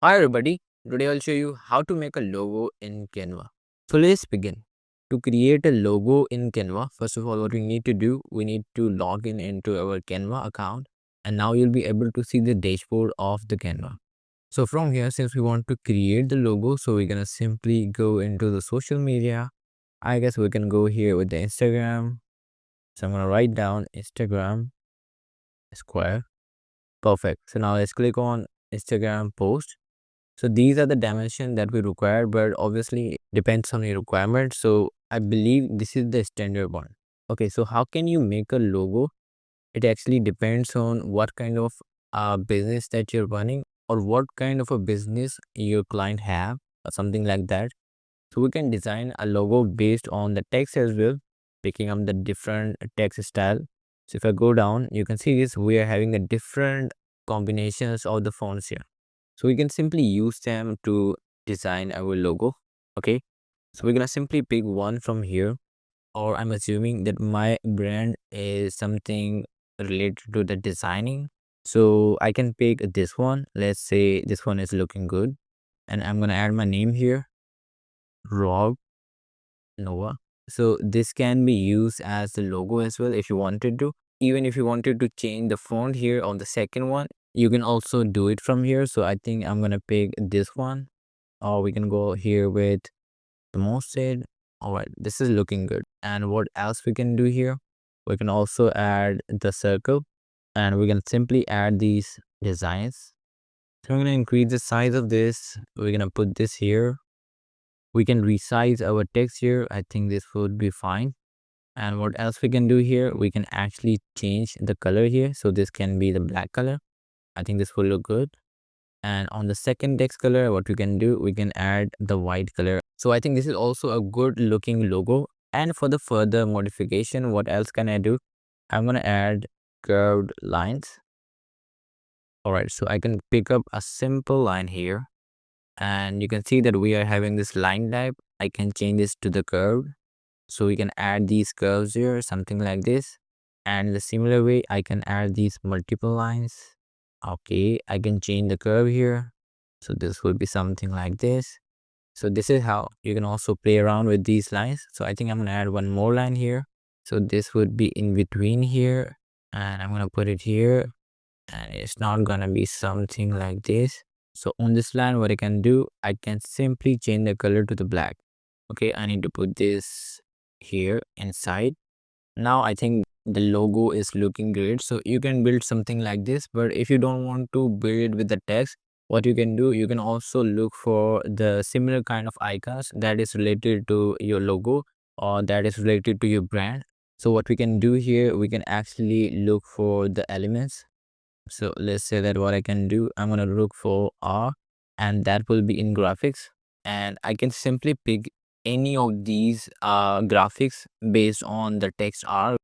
Hi everybody, today I'll show you how to make a logo in Canva. So let's begin. To create a logo in Canva, first of all what we need to do, we need to log in into our Canva account, and now you'll be able to see the dashboard of the Canva. So from here, since we want to create the logo, so we're gonna simply go into the social media. I guess we can go here with the Instagram. So I'm gonna write down Instagram square. Perfect. So now let's click on Instagram post. So these are the dimensions that we require, but obviously it depends on your requirement. So I believe this is the standard one. Okay, so how can you make a logo? It actually depends on what kind of business that you're running or what kind of a business your client have or something like that. So we can design a logo based on the text as well, picking up the different text style. So if I go down, you can see this, we are having the different combinations of the fonts here. So we can simply use them to design our logo. Okay. So we're gonna simply pick one from here, or I'm assuming that my brand is something related to the designing. So I can pick this one. Let's say this one is looking good. And I'm gonna add my name here, Rob Noah. So this can be used as the logo as well if you wanted to. Even if you wanted to change the font here on the second one, you can also do it from here. So I think I'm gonna pick this one, or we can go here with the most said. All right, this is looking good. And what else we can do here? We can also add the circle, and we can simply add these designs. So I'm gonna increase the size of this. We're gonna put this here. We can resize our text here. I think this would be fine. And what else we can do here? We can actually change the color here. So this can be the black color. I think this will look good. And on the second text color, what we can do, we can add the white color. So I think this is also a good looking logo. And for the further modification, what else can I do? I'm going to add curved lines. All right, so I can pick up a simple line here, and you can see that we are having this line type. I can change this to the curve. So we can add these curves here, something like this. And the similar way, I can add these multiple lines. Okay, I can change the curve here. So this will be something like this. So this is how you can also play around with these lines. So I think I'm gonna add one more line here. So this would be in between here, and I'm gonna put it here, and it's not gonna be something like this. So on this line, what I can do, I can simply change the color to the black. Okay, I need to put this here inside. Now I think the logo is looking great. So you can build something like this, but if you don't want to build with the text, what you can do, you can also look for the similar kind of icons that is related to your logo or that is related to your brand. So what we can do here, we can actually look for the elements. So let's say that what I can do, I'm going to look for R, and that will be in graphics, and I can simply pick any of these graphics based on the text R,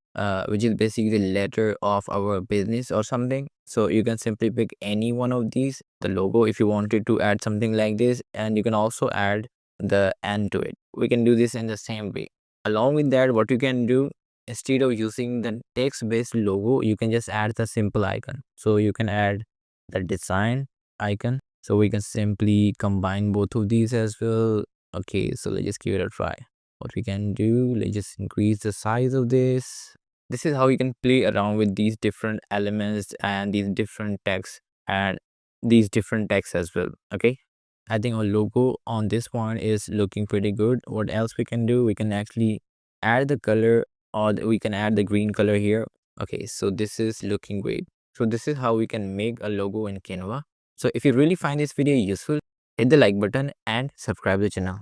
which is basically the letter of our business or something. So you can simply pick any one of these, the logo, if you wanted to add something like this, and you can also add the N to it. We can do this in the same way. Along with that, what you can do, instead of using the text based logo, you can just add the simple icon. So you can add the design icon. So we can simply combine both of these as well. Okay, so let's just give it a try. What we can do, let's just increase the size of this. This is how you can play around with these different elements and these different texts and these different texts as well. Okay, I think our logo on this one is looking pretty good. What else we can do, we can actually add the color, or we can add the green color here. Okay, so this is looking great. So this is how we can make a logo in Canva. So if you really find this video useful, hit the like button and subscribe the channel.